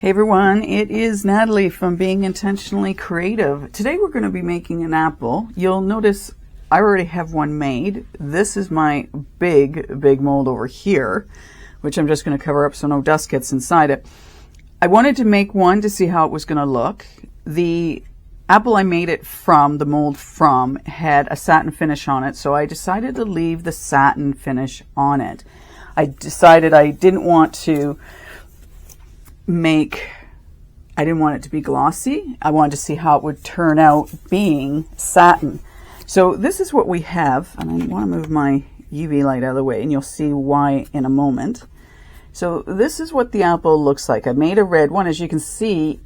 Hey everyone, it is Natalie from Being Intentionally Creative. Today we're going to be making an apple. You'll notice I already have one made. This is my big mold over here, which I'm just going to cover up so no dust gets inside it. I wanted to make one to see how it was going to look. The apple I made it from, the mold from, had a satin finish on it, so I decided to leave the satin finish on it. I decided I didn't want to I didn't want it to be glossy. I wanted to see how it would turn out being satin. So this is what we have, and I want to move my UV light out of the way and you'll see why in a moment. So this is what the apple looks like. I made a red one. As you can see,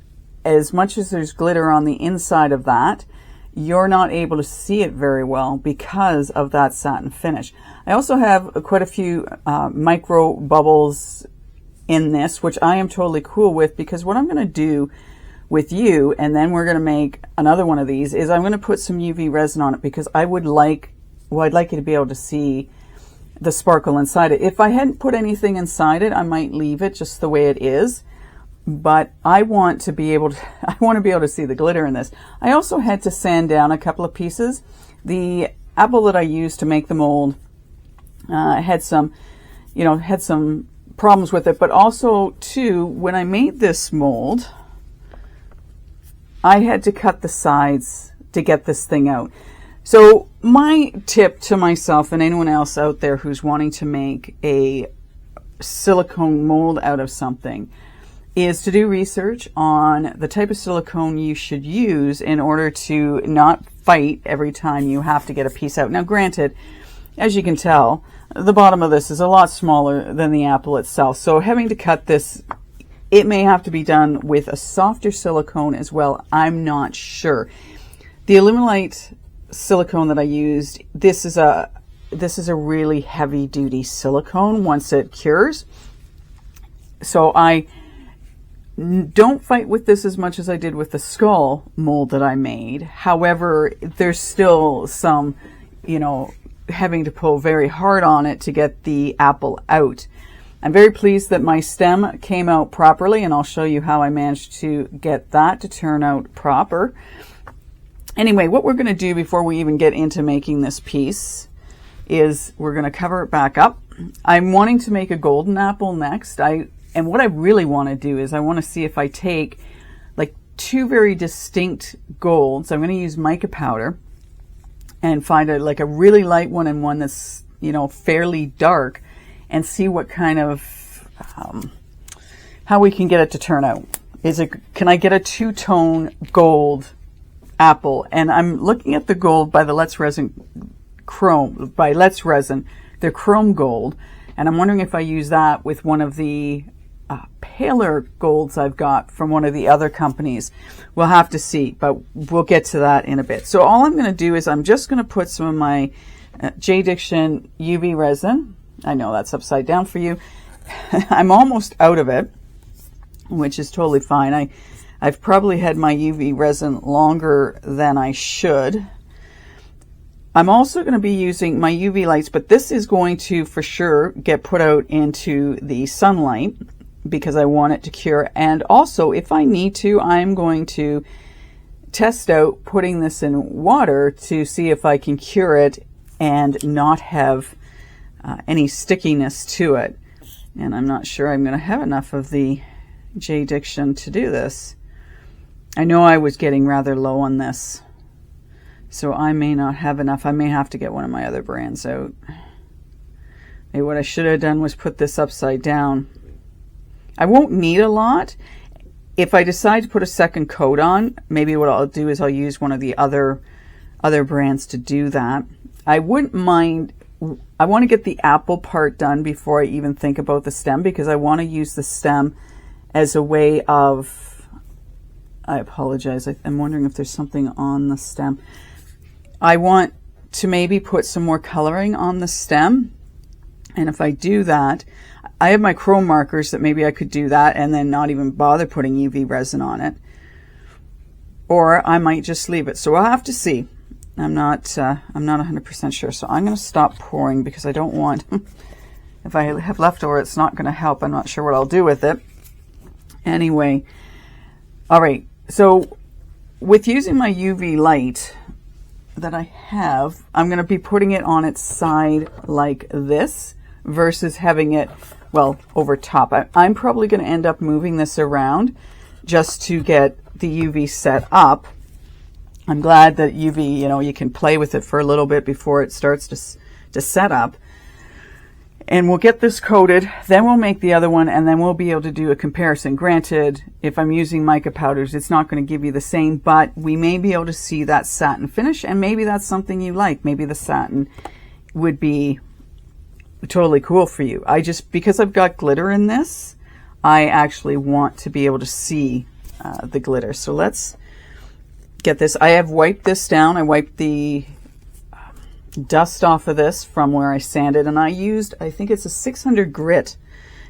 as much as there's glitter on the inside of that, you're not able to see it very well because of that satin finish. I also have quite a few micro bubbles in this, which I am totally cool with, because what I'm going to do with you, and then we're going to make another one of these, is I'm going to put some UV resin on it, because I'd like you to be able to see the sparkle inside it. If I hadn't put anything inside it, I might leave it just the way it is, but I want to be able to see the glitter in this. I also had to sand down a couple of pieces. The apple that I used to make the mold had some problems with it, but also too, when I made this mold, I had to cut the sides to get this thing out. So my tip to myself and anyone else out there who's wanting to make a silicone mold out of something is to do research on the type of silicone you should use in order to not fight every time you have to get a piece out. Now granted, as you can tell, the bottom of this is a lot smaller than the apple itself. So having to cut this, it may have to be done with a softer silicone as well. I'm not sure. The Illuminate silicone that I used, this is a really heavy duty silicone once it cures. So I don't fight with this as much as I did with the skull mold that I made. However, there's still some, having to pull very hard on it to get the apple out. I'm very pleased that my stem came out properly, and I'll show you how I managed to get that to turn out proper. Anyway, what we're going to do before we even get into making this piece is we're going to cover it back up. I'm wanting to make a golden apple next. And what I really want to do is I want to see if I take like two very distinct golds. I'm going to use mica powder and find a really light one and one that's, fairly dark, and see what kind of, how we can get it to turn out. Can I get a two-tone gold apple? And I'm looking at the gold by the Let's Resin They're chrome gold, and I'm wondering if I use that with one of the paler golds I've got from one of the other companies. We'll have to see, but we'll get to that in a bit. So all I'm going to do is I'm just going to put some of my J-Diction UV resin. I know that's upside down for you. I'm almost out of it, which is totally fine. I've probably had my UV resin longer than I should. I'm also going to be using my UV lights, but this is going to for sure get put out into the sunlight because I want it to cure. And also, if I need to, I'm going to test out putting this in water to see if I can cure it and not have any stickiness to it. And I'm not sure I'm going to have enough of the J-Diction to do this. I know I was getting rather low on this, so I may not have enough. I may have to get one of my other brands out. Maybe what I should have done was put this upside down. I won't need a lot. If I decide to put a second coat on, maybe what I'll do is I'll use one of the other brands to do that. I wouldn't mind. I want to get the apple part done before I even think about the stem, because I want to use the stem as a way of, I apologize, I'm wondering if there's something on the stem. I want to maybe put some more coloring on the stem, and if I do that, I have my chrome markers that maybe I could do that and then not even bother putting UV resin on it, or I might just leave it. So we'll have to see. I'm not 100% sure. So I'm going to stop pouring because I don't want, if I have leftover, it's not going to help. I'm not sure what I'll do with it. Anyway, all right. So with using my UV light that I have, I'm going to be putting it on its side like this versus having it, well, over top. I'm probably going to end up moving this around just to get the UV set up. I'm glad that UV, you know, you can play with it for a little bit before it starts to set up. And we'll get this coated, then we'll make the other one, and then we'll be able to do a comparison. Granted, if I'm using mica powders, it's not going to give you the same, but we may be able to see that satin finish, and maybe that's something you like. Maybe the satin would be totally cool for you. Because I've got glitter in this, I actually want to be able to see the glitter. So let's get this. I have wiped this down. I wiped the dust off of this from where I sanded, and I used, I think it's a 600 grit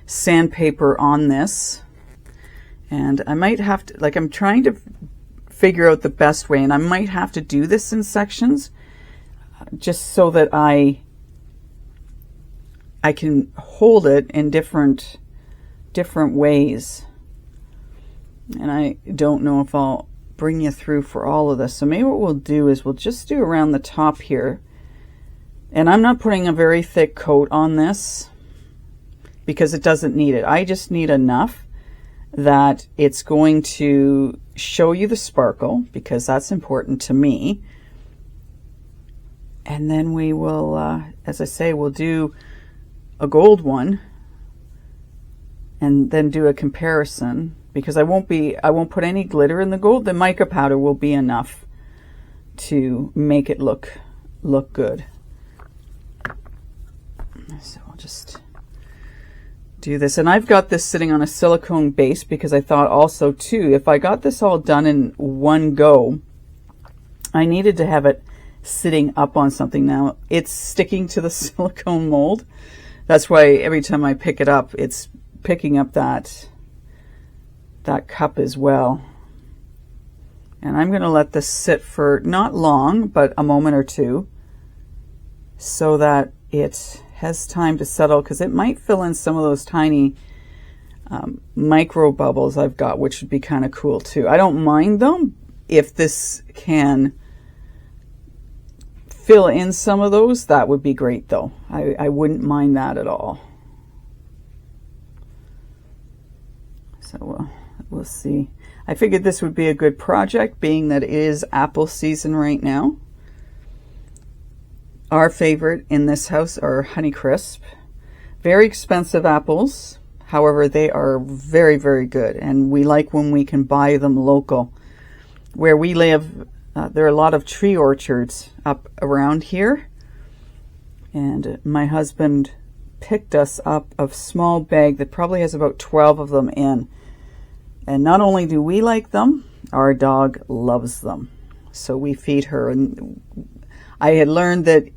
sandpaper on this. And I might have to, like, I'm trying to figure out the best way, and I might have to do this in sections just so that I can hold it in different ways. And I don't know if I'll bring you through for all of this. So maybe what we'll do is we'll just do around the top here. And I'm not putting a very thick coat on this because it doesn't need it. I just need enough that it's going to show you the sparkle, because that's important to me. And then we will, as I say, we'll do a gold one and then do a comparison, because I won't put any glitter in the gold. The mica powder will be enough to make it look good. So I'll just do this. And I've got this sitting on a silicone base because I thought also too, if I got this all done in one go, I needed to have it sitting up on something. Now it's sticking to the silicone mold. That's why every time I pick it up, it's picking up that cup as well. And I'm going to let this sit for not long, but a moment or two, so that it has time to settle, because it might fill in some of those tiny micro bubbles I've got, which would be kind of cool too. I don't mind them if this can fill in some of those. That would be great though. I wouldn't mind that at all. So we'll see. I figured this would be a good project, being that it is apple season right now. Our favorite in this house are Honeycrisp. Very expensive apples. However, they are very, very good. And we like when we can buy them local. Where we live, there are a lot of tree orchards up around here. And my husband picked us up a small bag that probably has about 12 of them in. And not only do we like them, our dog loves them. So we feed her. And I had learned that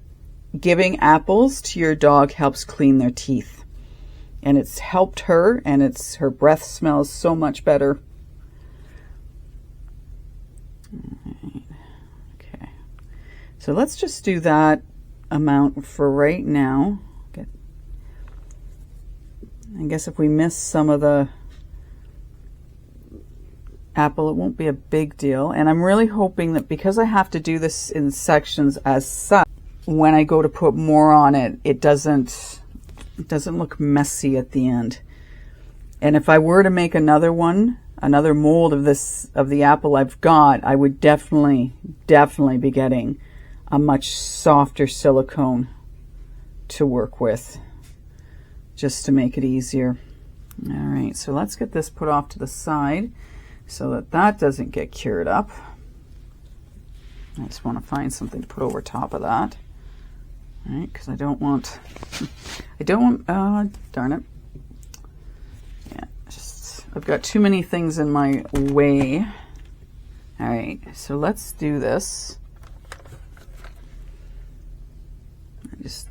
giving apples to your dog helps clean their teeth. And it's helped her, and her breath smells so much better. Okay. So let's just do that amount for right now. I guess if we miss some of the apple, it won't be a big deal. And I'm really hoping that because I have to do this in sections as such, when I go to put more on it, it doesn't look messy at the end. And if I were to make another one, another mold of the apple I've got, I would definitely be getting a much softer silicone to work with, just to make it easier. All right, so let's get this put off to the side so that that doesn't get cured up. I just want to find something to put over top of that. All right, because I don't want, darn it. Yeah, I've got too many things in my way. All right, so let's do this. Just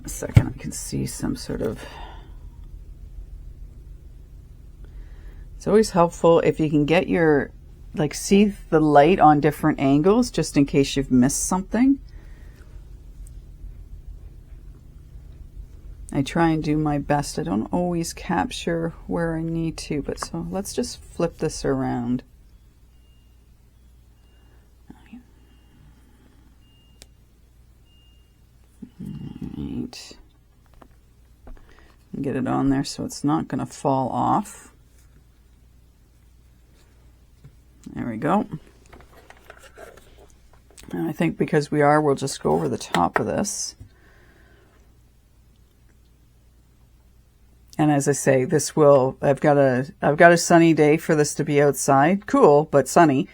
a second, I can see some sort of, it's always helpful if you can get your, see the light on different angles, just in case you've missed something. I try and do my best. I don't always capture where I need to, but so let's just flip this around. Right. Get it on there so it's not going to fall off. There we go. And I think because we are, we'll just go over the top of this. And as I say, this will, I've got a sunny day for this to be outside. Cool, but sunny.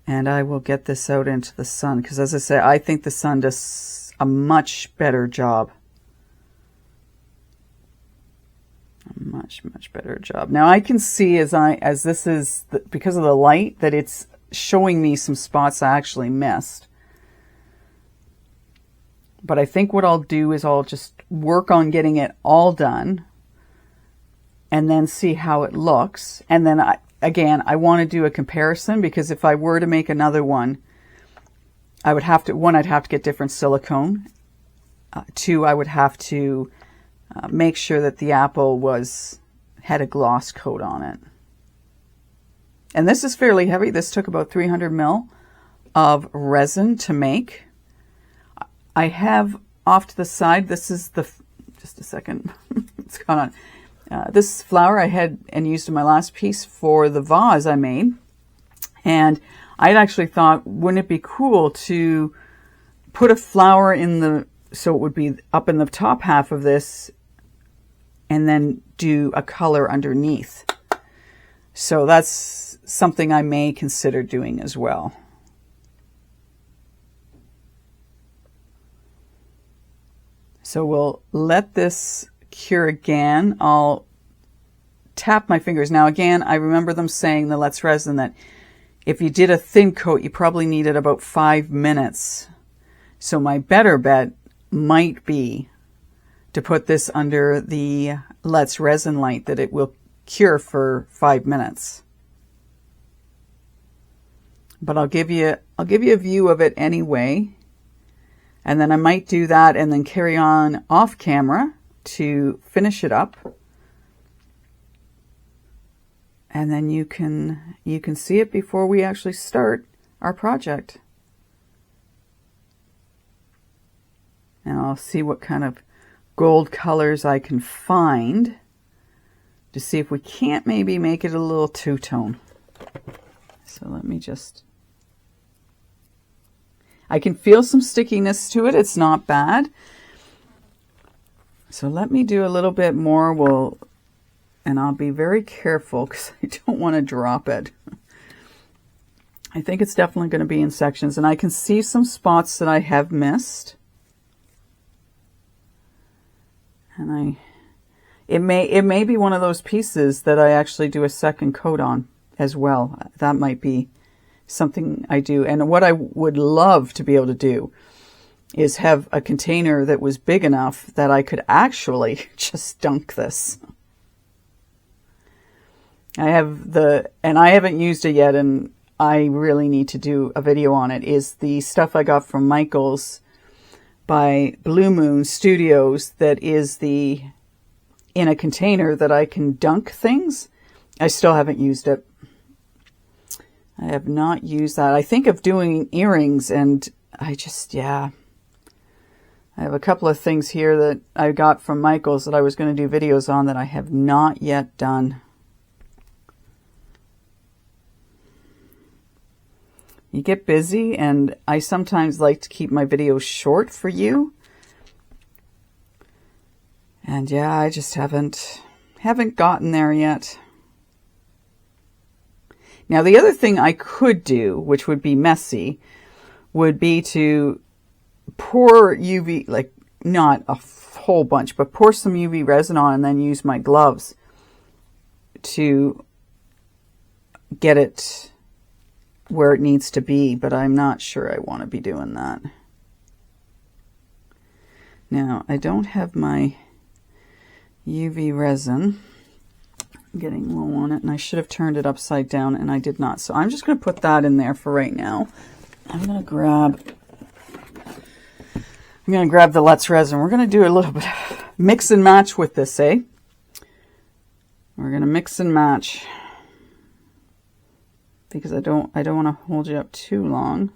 And I will get this out into the sun because, as I say, I think the sun does a much better job. A much better job. Now I can see as this is, because of the light, that it's showing me some spots I actually missed. But I think what I'll do is I'll just work on getting it all done and then see how it looks. And then I want to do a comparison, because if I were to make another one, I would have to, one, I'd have to get different silicone. Two, I would have to make sure that the apple had a gloss coat on it. And this is fairly heavy. This took about 300 ml of resin to make. I have off to the side, this is just a second, it's gone on. This flower I had and used in my last piece for the vase I made. And I'd actually thought, wouldn't it be cool to put a flower so it would be up in the top half of this, and then do a color underneath. So that's something I may consider doing as well. So we'll let this cure again. I'll tap my fingers. Now again, I remember them saying, the Let's Resin, that if you did a thin coat, you probably needed about 5 minutes. So my better bet might be to put this under the Let's Resin light, that it will cure for 5 minutes. But I'll give you a view of it anyway. And then I might do that and then carry on off camera to finish it up. And then you can see it before we actually start our project. And I'll see what kind of gold colors I can find to see if we can't maybe make it a little two-tone. So let me just... I can feel some stickiness to it. It's not bad. So let me do a little bit more. And I'll be very careful because I don't want to drop it. I think it's definitely going to be in sections, and I can see some spots that I have missed. And it may be one of those pieces that I actually do a second coat on as well. That might be something I do. And what I would love to be able to do is have a container that was big enough that I could actually just dunk this. I haven't used it yet, and I really need to do a video on it, is the stuff I got from Michael's by Blue Moon Studios, that is in a container that I can dunk things. I still haven't used it. I have not used that. I think of doing earrings, and I have a couple of things here that I got from Michael's that I was going to do videos on that I have not yet done. You get busy, and I sometimes like to keep my videos short for you. And yeah, I just haven't gotten there yet. Now, the other thing I could do, which would be messy, would be to pour UV, like not a whole bunch, but pour some UV resin on and then use my gloves to get it where it needs to be, but I'm not sure I want to be doing that. Now, I don't have my UV resin. I'm getting low on it, and I should have turned it upside down, and I did not. So I'm just going to put that in there for right now. I'm going to grab the Let's Resin. We're going to do a little bit of mix and match with this, eh? We're going to mix and match because I don't want to hold you up too long.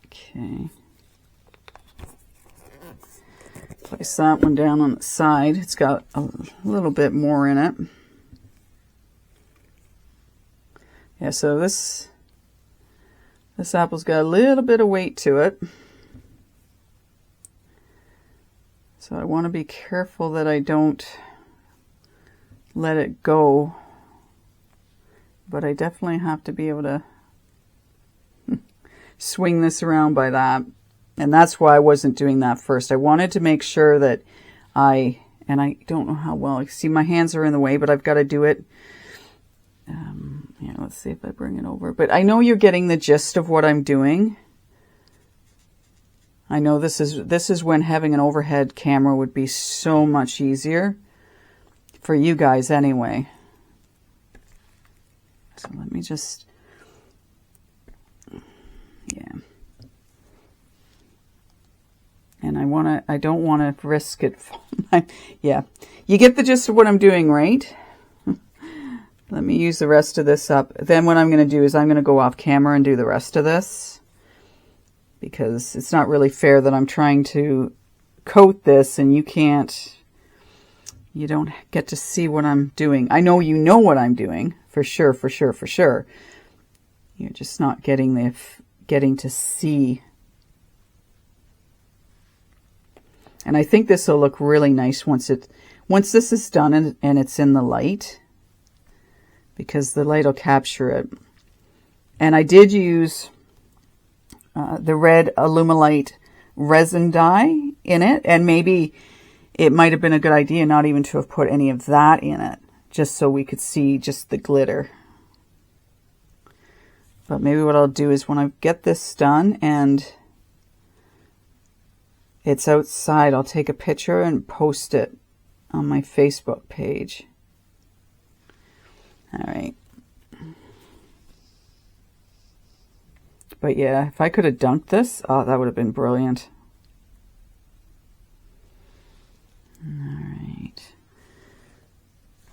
Okay. Place that one down on the side. It's got a little bit more in it. Yeah, so this apple's got a little bit of weight to it. So I want to be careful that I don't let it go. But I definitely have to be able to swing this around by that. And that's why I wasn't doing that first. I wanted to make sure that and I don't know how well, you see my hands are in the way, but I've got to do it. Yeah, let's see if I bring it over. But I know you're getting the gist of what I'm doing. I know this is when having an overhead camera would be so much easier for you guys anyway. So let me just, yeah. And I don't want to risk it. Yeah, you get the gist of what I'm doing, right? Let me use the rest of this up. Then what I'm going to do is I'm going to go off camera and do the rest of this, because it's not really fair that I'm trying to coat this and you don't get to see what I'm doing. I know you know what I'm doing, for sure, for sure, for sure. You're just not getting to see. And I think this will look really nice once this is done and it's in the light, because the light will capture it. And I did use the red Alumilite resin dye in it, and maybe it might have been a good idea not even to have put any of that in it, just so we could see just the glitter. But maybe what I'll do is when I get this done and it's outside, I'll take a picture and post it on my Facebook page. All right. But yeah, if I could have dunked this, oh, that would have been brilliant. All right.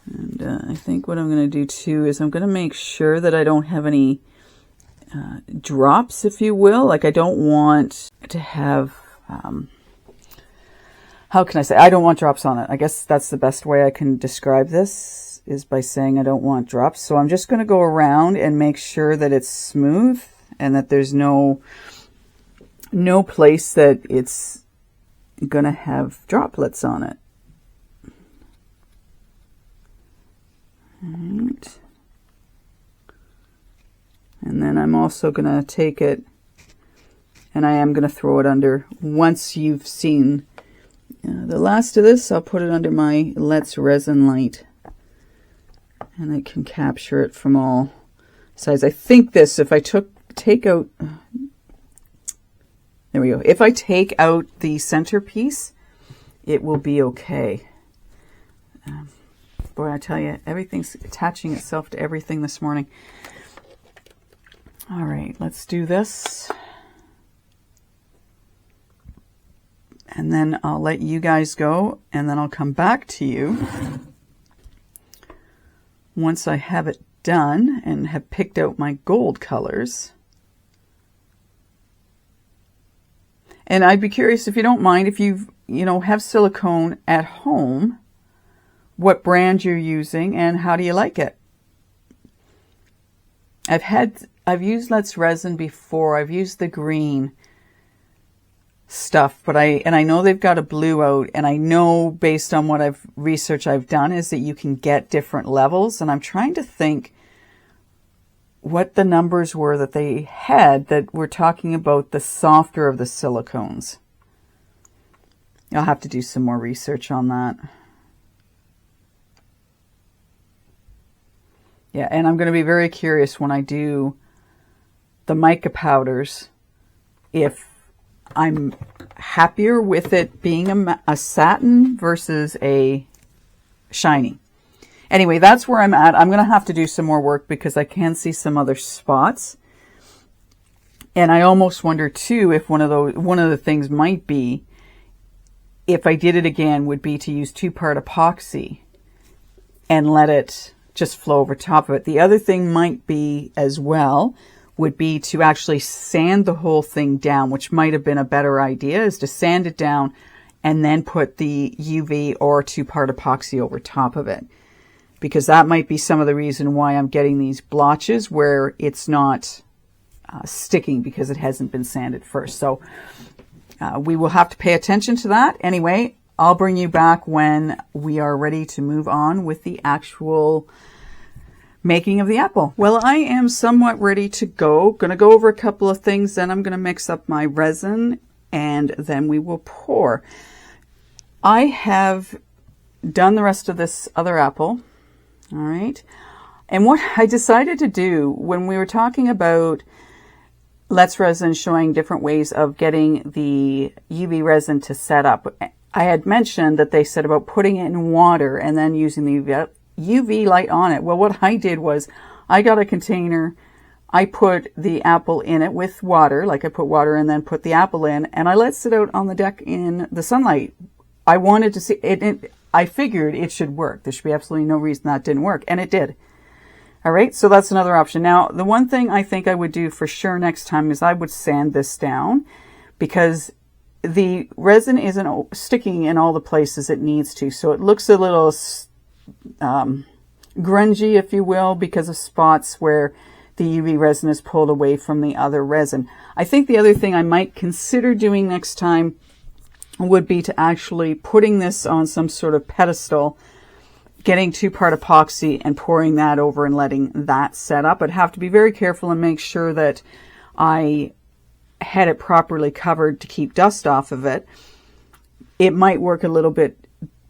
And I think what I'm going to do too is I'm going to make sure that I don't have any drops, if you will. Like, I don't want to have, how can I say? I don't want drops on it. I guess that's the best way I can describe this, is by saying I don't want drops. So I'm just going to go around and make sure that it's smooth and that there's no place that it's going to have droplets on it. All right. And then I'm also going to take it and I am going to throw it under. Once you've seen the last of this, I'll put it under my Let's Resin light. And I can capture it from all sides. I think this, if I take out, there we go. If I take out the centerpiece, it will be okay. Boy, I tell you, everything's attaching itself to everything this morning. All right, let's do this. And then I'll let you guys go, and then I'll come back to you once I have it done and have picked out my gold colors. And I'd be curious, if you don't mind, if you have silicone at home, what brand you're using and how do you like it? I've used Let's Resin before. I've used the green stuff, but I know they've got a blue out, and I know based on what research I've done is that you can get different levels, and I'm trying to think what the numbers were that they had that were talking about the softer of the silicones. I'll have to do some more research on that. Yeah, and I'm going to be very curious when I do the mica powders if I'm happier with it being a satin versus a shiny. Anyway, that's where I'm at. I'm going to have to do some more work because I can see some other spots. And I almost wonder too if one of the things might be, if I did it again, would be to use 2-part epoxy and let it just flow over top of it. The other thing might be as well would be to actually sand the whole thing down, which might have been a better idea, is to sand it down and then put the UV or 2-part epoxy over top of it. Because that might be some of the reason why I'm getting these blotches where it's not sticking, because it hasn't been sanded first. So we will have to pay attention to that. Anyway, I'll bring you back when we are ready to move on with the actual making of the apple. Well, I am somewhat ready to go. Going to go over a couple of things, then I'm going to mix up my resin, and then we will pour. I have done the rest of this other apple. All right. And what I decided to do when we were talking about Let's Resin showing different ways of getting the UV resin to set up, I had mentioned that they said about putting it in water and then using the UV light on it. Well, what I did was I got a container, I put the apple in it with water, like I put water and then put the apple in, and I let it sit out on the deck in the sunlight. I wanted to see it. I figured it should work. There should be absolutely no reason that didn't work, and it did. All right, so that's another option. Now, the one thing I think I would do for sure next time is I would sand this down, because the resin isn't sticking in all the places it needs to. So it looks a little grungy, if you will, because of spots where the UV resin is pulled away from the other resin. I think the other thing I might consider doing next time would be to actually putting this on some sort of pedestal, getting 2-part epoxy and pouring that over and letting that set up. I'd have to be very careful and make sure that I had it properly covered to keep dust off of it. It might work a little bit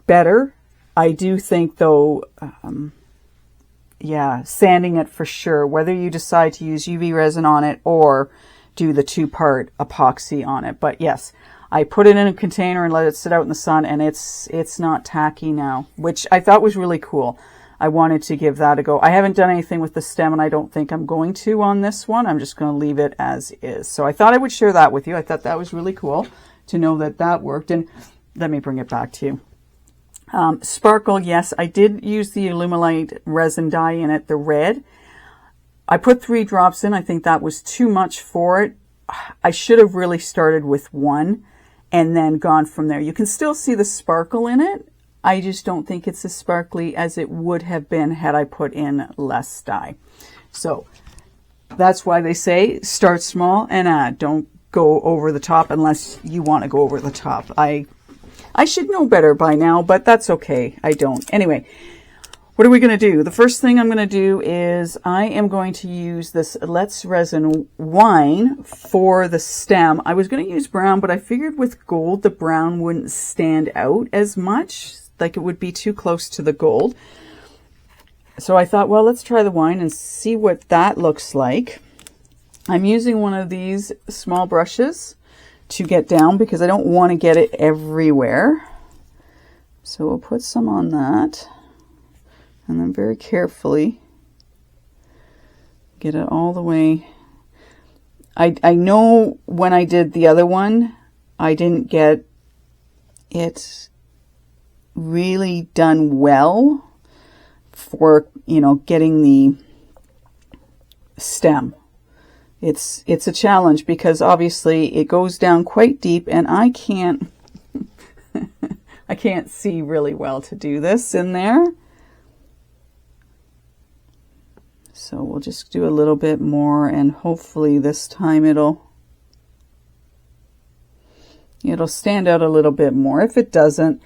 better. I do think though, sanding it for sure, whether you decide to use UV resin on it or do the 2-part epoxy on it. But yes, I put it in a container and let it sit out in the sun, and it's not tacky now, which I thought was really cool. I wanted to give that a go. I haven't done anything with the stem, and I don't think I'm going to on this one. I'm just going to leave it as is. So I thought I would share that with you. I thought that was really cool to know that that worked. And let me bring it back to you. Sparkle, yes, I did use the Alumilite resin dye in it, the red. I put 3 drops in. I think that was too much for it. I should have really started with 1 and then gone from there. You can still see the sparkle in it. I just don't think it's as sparkly as it would have been had I put in less dye. So that's why they say start small and add. Don't go over the top unless you want to go over the top. I should know better by now, but that's okay. I don't. Anyway, what are we going to do? The first thing I'm going to do is I am going to use this Let's Resin wine for the stem. I was going to use brown, but I figured with gold, the brown wouldn't stand out as much, like it would be too close to the gold. So I thought, well, let's try the wine and see what that looks like. I'm using one of these small brushes to get down because I don't want to get it everywhere. So we'll put some on that. And then very carefully get it all the way. I know when I did the other one, I didn't get it really done well for, getting the stem. It's a challenge because obviously it goes down quite deep, and I can't I can't see really well to do this in there. So we'll just do a little bit more, and hopefully this time it'll stand out a little bit more. If it doesn't,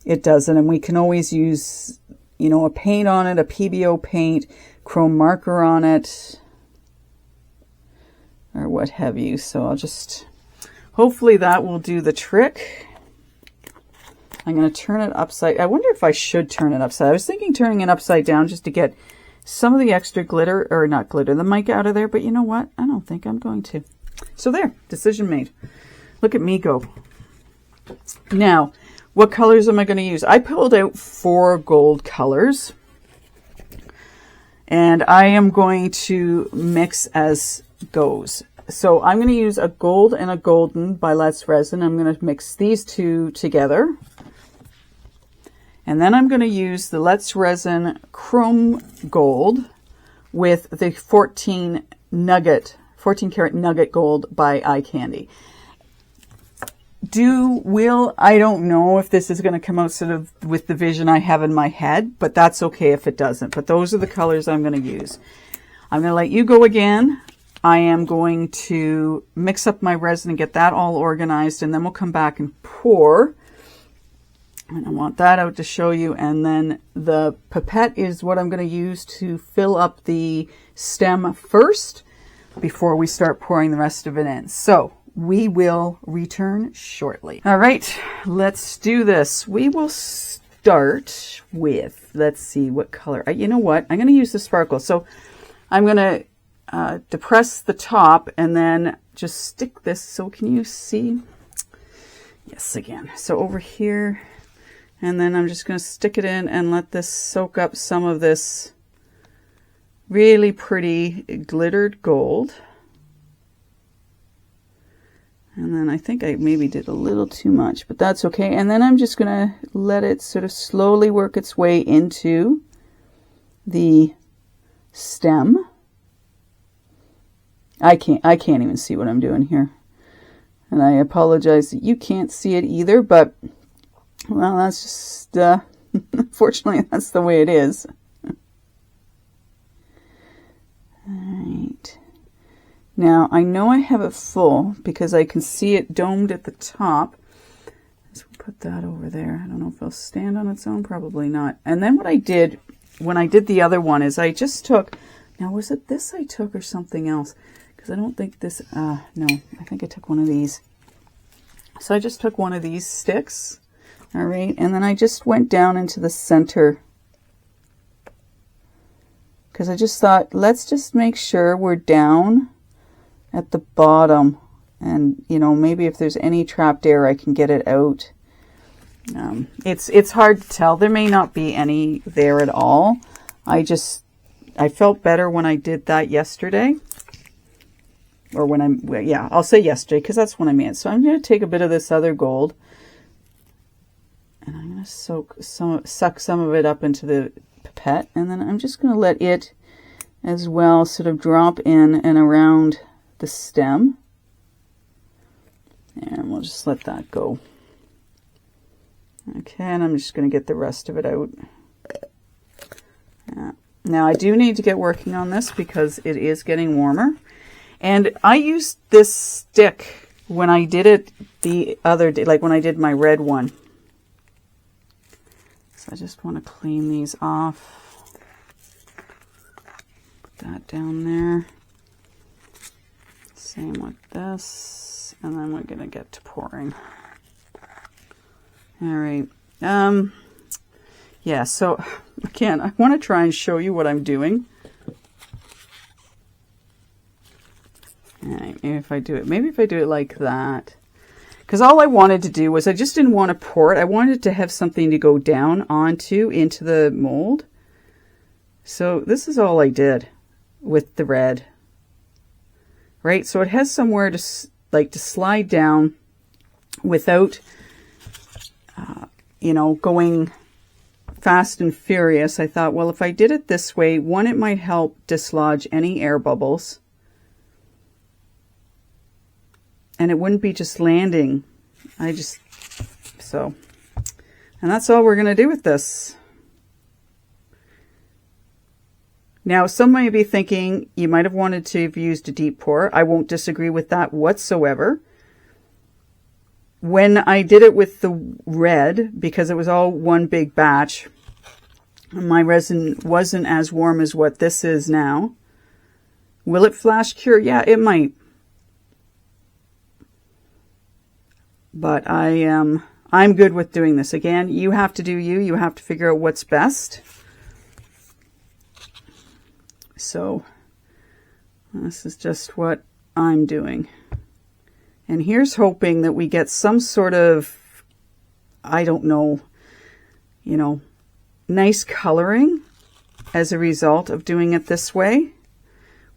it doesn't. And we can always use, a paint on it, a PBO paint, chrome marker on it, or what have you. So I'll just, hopefully that will do the trick. I'm going to turn it upside. I wonder if I should turn it upside. I was thinking turning it upside down just to get some of the extra glitter, or not glitter, the mica out of there, but you know what? I don't think I'm going to. So there, decision made. Look at me go. Now, what colors am I going to use? I pulled out 4 gold colors. And I am going to mix as goes. So I'm going to use a gold and a golden by Resin. I'm going to mix these two together. And then I'm going to use the Resin Chrome Gold with the 14 karat nugget gold by Eye Candy. I don't know if this is going to come out sort of with the vision I have in my head, but that's okay if it doesn't. But those are the colors I'm going to use. I'm going to let you go again. I am going to mix up my resin and get that all organized, and then we'll come back and pour. And I want that out to show you. And then the pipette is what I'm going to use to fill up the stem first before we start pouring the rest of it in. So we will return shortly. All right, let's do this. We will start with, let's see what color. You know what? I'm going to use the sparkle. So I'm going to depress the top and then just stick this. So can you see? Yes, again. So over here, and then I'm just going to stick it in and let this soak up some of this really pretty glittered gold. And then I think I maybe did a little too much, but that's okay. And then I'm just going to let it sort of slowly work its way into the stem. I can't even see what I'm doing here. And I apologize that you can't see it either, but well, that's just, unfortunately, that's the way it is. All right. Now, I know I have it full because I can see it domed at the top. So we'll put that over there. I don't know if it'll stand on its own. Probably not. And then what I did when I did the other one is I just took, now was it this I took or something else? Because I don't think this, no, I think I took one of these. So I just took one of these sticks. All right. And then I just went down into the center. Because I just thought, let's just make sure we're down at the bottom, and you know, maybe if there's any trapped air I can get it out. It's hard to tell. There may not be any there at all. I felt better when I did that yesterday, or yeah, I'll say yesterday because that's when I made it. So I'm going to take a bit of this other gold and I'm going to suck some of it up into the pipette, and then I'm just going to let it as well sort of drop in and around the stem, and we'll just let that go. Okay, and I'm just going to get the rest of it out. Yeah. Now I do need to get working on this because it is getting warmer, and I used this stick when I did it the other day, like when I did my red one. So I just want to clean these off. Put that down there. Same with this, and then we're going to get to pouring. All right. Yeah, so again, I want to try and show you what I'm doing. All right, maybe if I do it like that. Because all I wanted to do was I just didn't want to pour it. I wanted to have something to go down onto into the mold. So this is all I did with the red. Right, so it has somewhere to slide down without, you know, going fast and furious. I thought, well, if I did it this way, one, it might help dislodge any air bubbles, and it wouldn't be just landing. And that's all we're going to do with this. Now, some may be thinking you might have wanted to have used a deep pour. I won't disagree with that whatsoever. When I did it with the red, because it was all one big batch, my resin wasn't as warm as what this is now. Will it flash cure? Yeah, it might. But I'm good with doing this. Again, you have to do you. You have to figure out what's best. So this is just what I'm doing. And here's hoping that we get some sort of, I don't know, you know, nice coloring as a result of doing it this way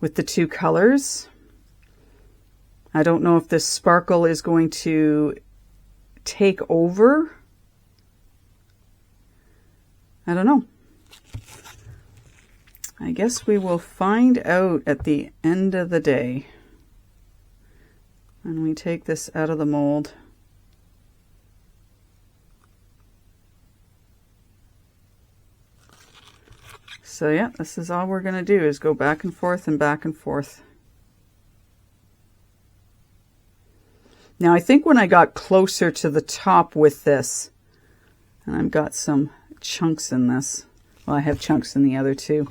with the two colors. I don't know if this sparkle is going to take over. I don't know. I guess we will find out at the end of the day when we take this out of the mold. So yeah, this is all we're going to do is go back and forth and back and forth. Now I think when I got closer to the top with this, and I've got some chunks in this, well, I have chunks in the other two.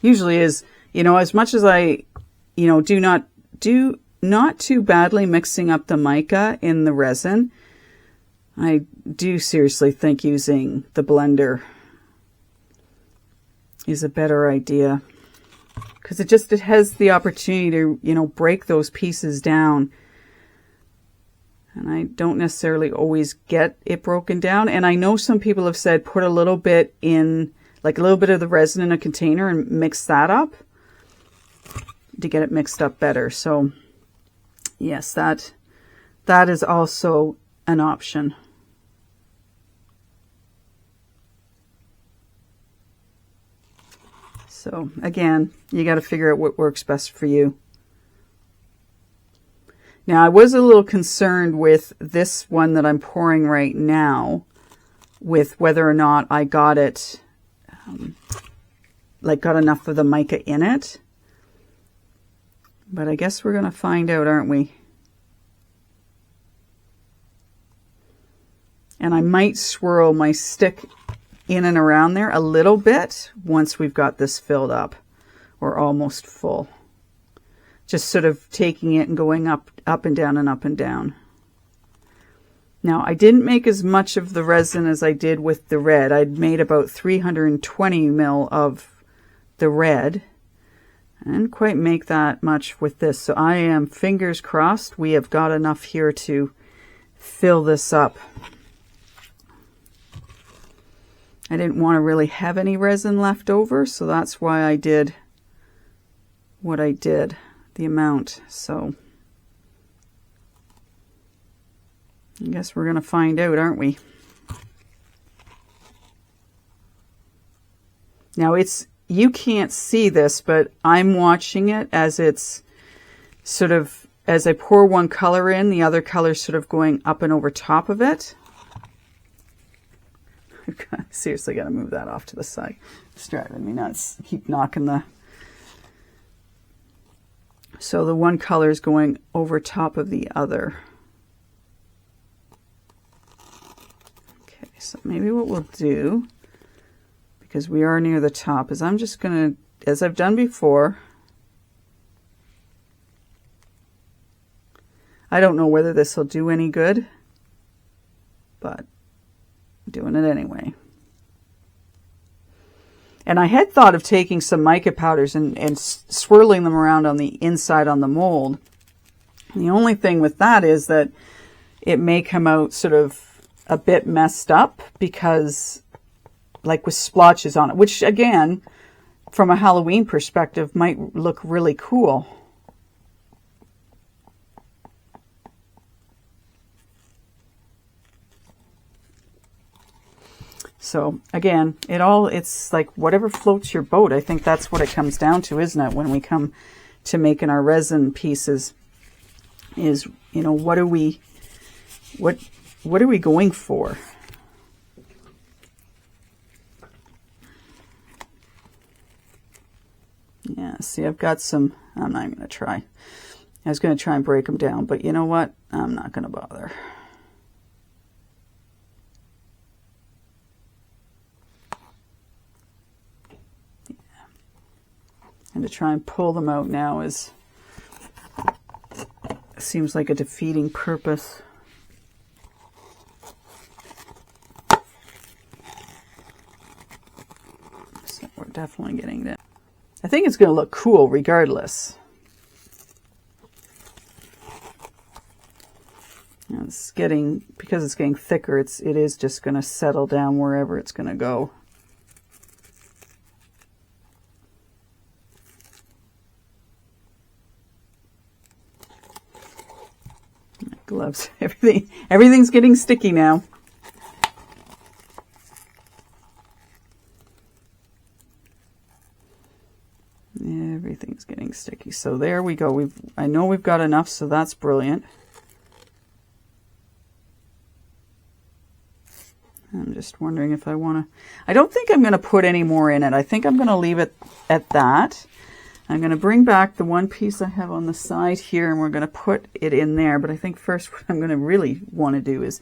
Usually is, you know, as much as I, you know, do not too badly mixing up the mica in the resin, I do seriously think using the blender is a better idea, because it has the opportunity to, you know, break those pieces down. And I don't necessarily always get it broken down. And I know some people have said put a little bit in, like a little bit of the resin in a container and mix that up to get it mixed up better. So yes, that is also an option. So again, you got to figure out what works best for you. Now I was a little concerned with this one that I'm pouring right now, with whether or not I got it, got enough of the mica in it. But I guess we're going to find out, aren't we? And I might swirl my stick in and around there a little bit once we've got this filled up or almost full. Just sort of taking it and going up and down and up and down. Now I didn't make as much of the resin as I did with the red. I'd made about 320 ml of the red. I didn't quite make that much with this. So I am fingers crossed we have got enough here to fill this up. I didn't want to really have any resin left over, so that's why I did what I did, the amount. So I guess we're going to find out, aren't we? Now you can't see this, but I'm watching it as it's sort of, as I pour one color in, the other color sort of going up and over top of it. I seriously got to move that off to the side. It's driving me nuts. I keep knocking the... So the one color is going over top of the other. Okay, so maybe what we'll do, because we are near the top, is I'm just going to, as I've done before, I don't know whether this will do any good, but I'm doing it anyway. And I had thought of taking some mica powders and swirling them around on the inside on the mold. And the only thing with that is that it may come out sort of a bit messed up, because like with splotches on it, which again, from a Halloween perspective, might look really cool. So again, it's like whatever floats your boat. I think that's what it comes down to, isn't it? When we come to making our resin pieces, is, you know, what are we going for? Yeah, see, I've got some, I'm not even going to try. I was going to try and break them down, but you know what? I'm not going to bother. And to try and pull them out now seems like a defeating purpose. So we're definitely getting it. I think it's going to look cool regardless. And it's getting, because it's getting thicker, it is just going to settle down wherever it's going to go. gloves. Everything's getting sticky now. Everything's getting sticky. So there we go. I know we've got enough, so that's brilliant. I'm just wondering if I want to... I don't think I'm going to put any more in it. I think I'm going to leave it at that. I'm going to bring back the one piece I have on the side here, and we're going to put it in there. But I think first what I'm going to really want to do is,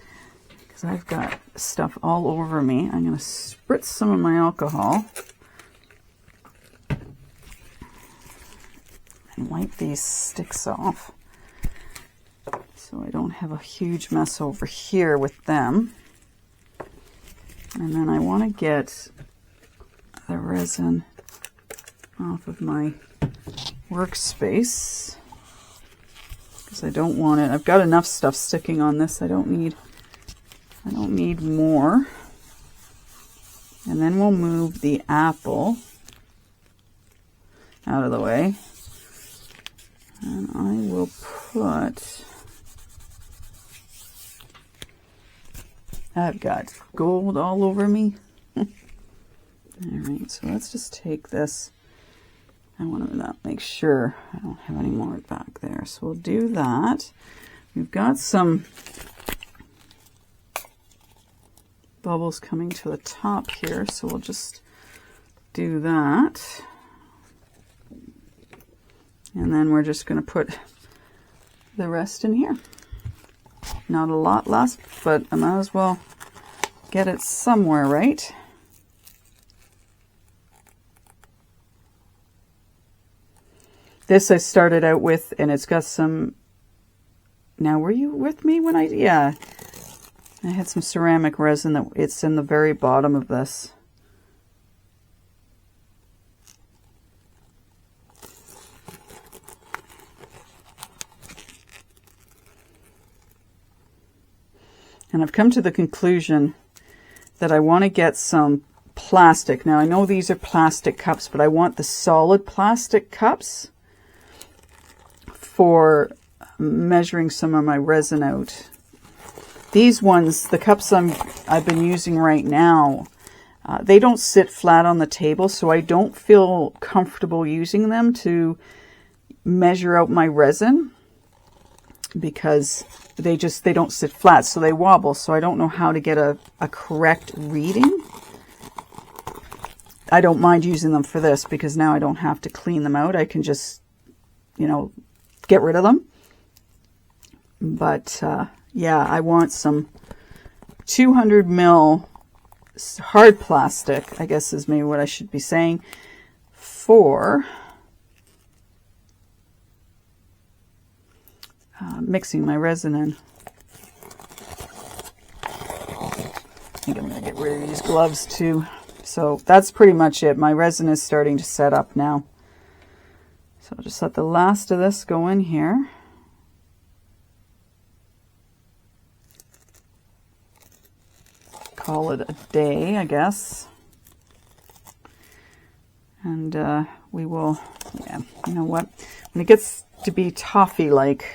because I've got stuff all over me, I'm going to spritz some of my alcohol and wipe these sticks off so I don't have a huge mess over here with them. And then I want to get the resin off of my workspace because I don't want it. I've got enough stuff sticking on this. I don't need more. And then we'll move the apple out of the way. And I will put... I've got gold all over me. All right, so let's just take this. I want to make sure I don't have any more back there. So we'll do that. We've got some bubbles coming to the top here, so we'll just do that. And then we're just going to put the rest in here. Not a lot left, but I might as well get it somewhere, right? This I started out with, and it's got some... Now, were you with me when yeah. I had some ceramic resin that it's in the very bottom of this. And I've come to the conclusion that I want to get some plastic. Now, I know these are plastic cups, but I want the solid plastic cups for measuring some of my resin out. These ones, the cups I've been using right now, they don't sit flat on the table, so I don't feel comfortable using them to measure out my resin because they don't sit flat, so they wobble, so I don't know how to get a correct reading. I don't mind using them for this because now I don't have to clean them out. I can just, get rid of them. But yeah, I want some 200 mil hard plastic, I guess is maybe what I should be saying, for mixing my resin in. I think I'm going to get rid of these gloves too. So that's pretty much it. My resin is starting to set up now. So I'll just let the last of this go in here. Call it a day, I guess. And we will, yeah, you know what? When it gets to be toffee-like,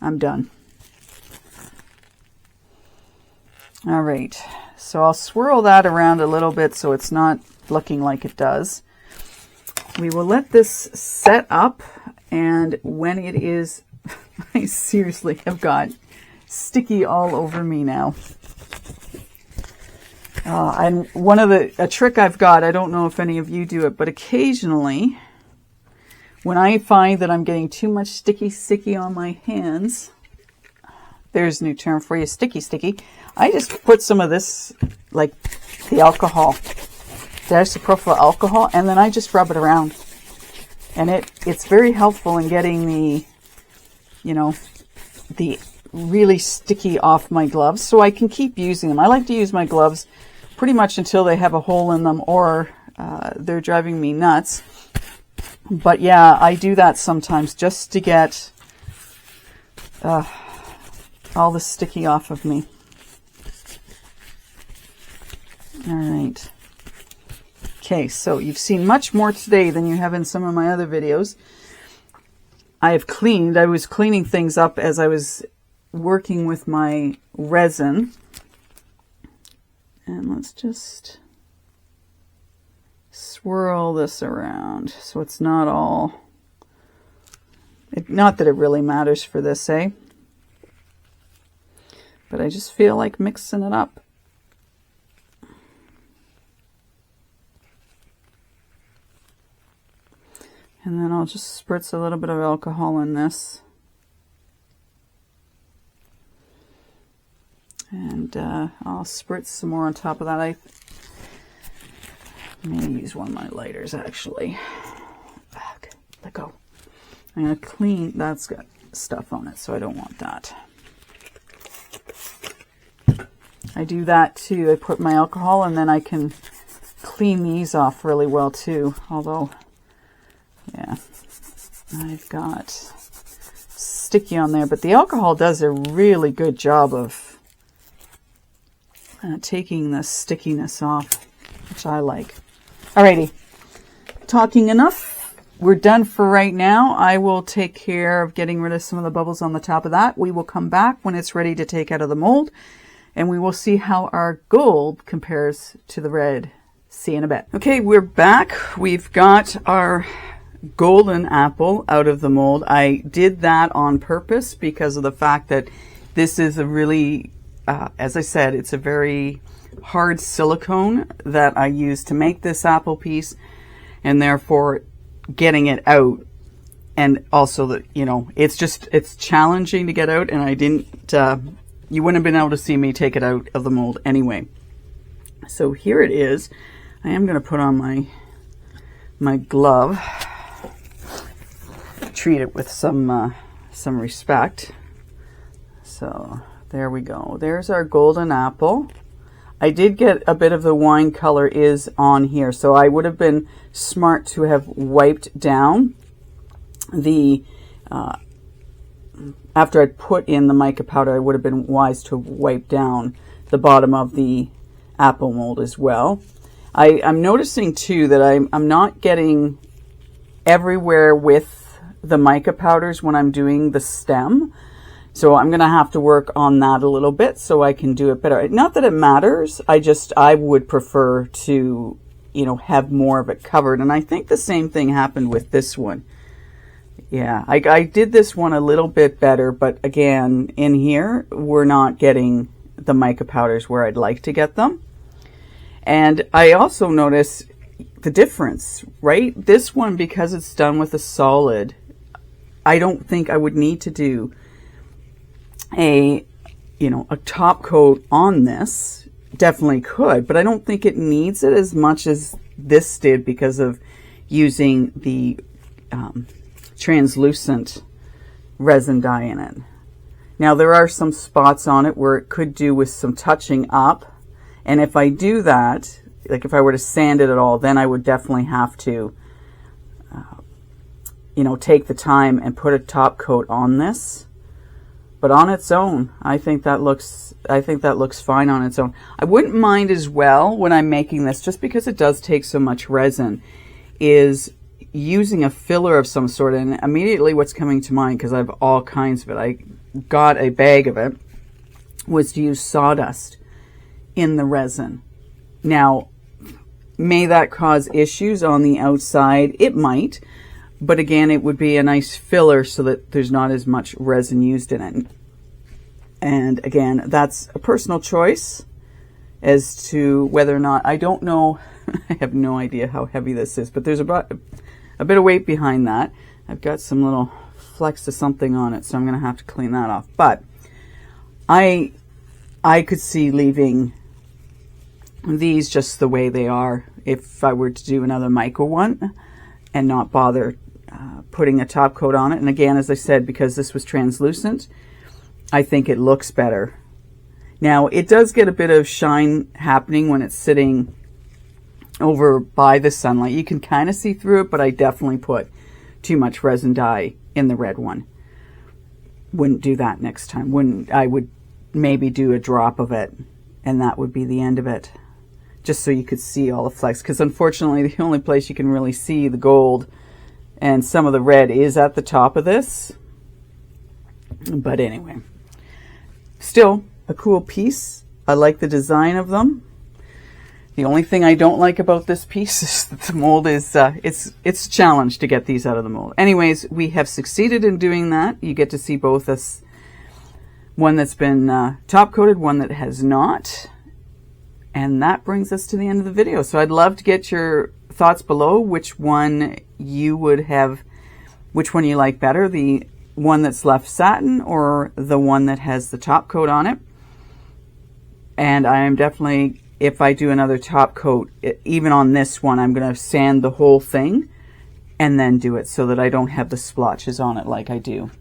I'm done. All right, so I'll swirl that around a little bit so it's not looking like it does. We will let this set up, and when it is, I seriously have got sticky all over me now. And a trick I've got, I don't know if any of you do it, but occasionally when I find that I'm getting too much sticky on my hands, there's a new term for you, sticky. I just put some of this, like the alcohol, the isopropyl alcohol, and then I just rub it around. And it's very helpful in getting the really sticky off my gloves so I can keep using them. I like to use my gloves pretty much until they have a hole in them or they're driving me nuts. But yeah, I do that sometimes just to get all the sticky off of me. All right. Okay, so you've seen much more today than you have in some of my other videos. I have cleaned. I was cleaning things up as I was working with my resin. And let's just swirl this around so it's not all, not that it really matters for this, eh? But I just feel like mixing it up. And then I'll just spritz a little bit of alcohol in this. And I'll spritz some more on top of that. I may use one of my lighters, actually. Okay, let go. I'm going to clean. That's got stuff on it, so I don't want that. I do that too. I put my alcohol and then I can clean these off really well too. Although, yeah, I've got sticky on there. But the alcohol does a really good job of taking the stickiness off, which I like. Alrighty, talking enough. We're done for right now. I will take care of getting rid of some of the bubbles on the top of that. We will come back when it's ready to take out of the mold, and we will see how our gold compares to the red. See you in a bit. Okay, we're back. We've got our golden apple out of the mold. I did that on purpose because of the fact that this is a really, as I said, it's a very hard silicone that I use to make this apple piece, and therefore getting it out, and also that, you know, it's challenging to get out, and I didn't, you wouldn't have been able to see me take it out of the mold anyway. So here it is. I am going to put on my glove, treat it with some respect. So there we go. There's our golden apple. I did get a bit of the wine color is on here, so I would have been smart to have wiped down the, after I'd put in the mica powder, I would have been wise to wipe down the bottom of the apple mold as well. I'm noticing too that I'm not getting everywhere with the mica powders when I'm doing the stem. So I'm going to have to work on that a little bit so I can do it better. Not that it matters. I would prefer to, you know, have more of it covered. And I think the same thing happened with this one. Yeah, I did this one a little bit better, but again, in here, we're not getting the mica powders where I'd like to get them. And I also notice the difference, right? This one, because it's done with a solid, I don't think I would need to do a top coat on this. Definitely could, but I don't think it needs it as much as this did because of using the translucent resin dye in it. Now there are some spots on it where it could do with some touching up, and if I do that, like if I were to sand it at all, then I would definitely have to take the time and put a top coat on this. But on its own, I think that looks fine on its own. I wouldn't mind as well when I'm making this, just because it does take so much resin, is using a filler of some sort. And immediately what's coming to mind, because I have all kinds of it, I got a bag of it, was to use sawdust in the resin. Now, may that cause issues on the outside? It might. But again, it would be a nice filler so that there's not as much resin used in it. And again, that's a personal choice as to whether or not, I don't know, I have no idea how heavy this is, but there's about a bit of weight behind that. I've got some little flecks of something on it, so I'm going to have to clean that off. But I could see leaving these just the way they are if I were to do another mica one and not bother putting a top coat on it. And again, as I said, because this was translucent, I think it looks better. Now, it does get a bit of shine happening when it's sitting over by the sunlight. You can kind of see through it, but I definitely put too much resin dye in the red one. Wouldn't do that next time. I would maybe do a drop of it, and that would be the end of it, just so you could see all the flecks. Because unfortunately, the only place you can really see the gold And some of the red is at the top of this. But anyway, still a cool piece. I like the design of them. The only thing I don't like about this piece is that the mold is, it's a challenge to get these out of the mold. Anyways, we have succeeded in doing that. You get to see both this one that's been top coated, one that has not. And that brings us to the end of the video. So I'd love to get your thoughts below, which one you would have, which one you like better, the one that's left satin or the one that has the top coat on it. And I am definitely, if I do another top coat, even on this one, I'm going to sand the whole thing and then do it so that I don't have the splotches on it like I do.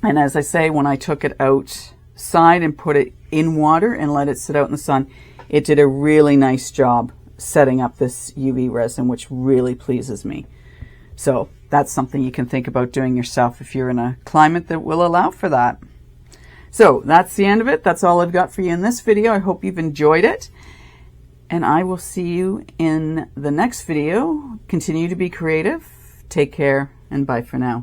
And as I say, when I took it outside and put it in water and let it sit out in the sun, it did a really nice job setting up this UV resin, which really pleases me. So that's something you can think about doing yourself if you're in a climate that will allow for that. So that's the end of it. That's all I've got for you in this video. I hope you've enjoyed it. And I will see you in the next video. Continue to be creative. Take care and bye for now.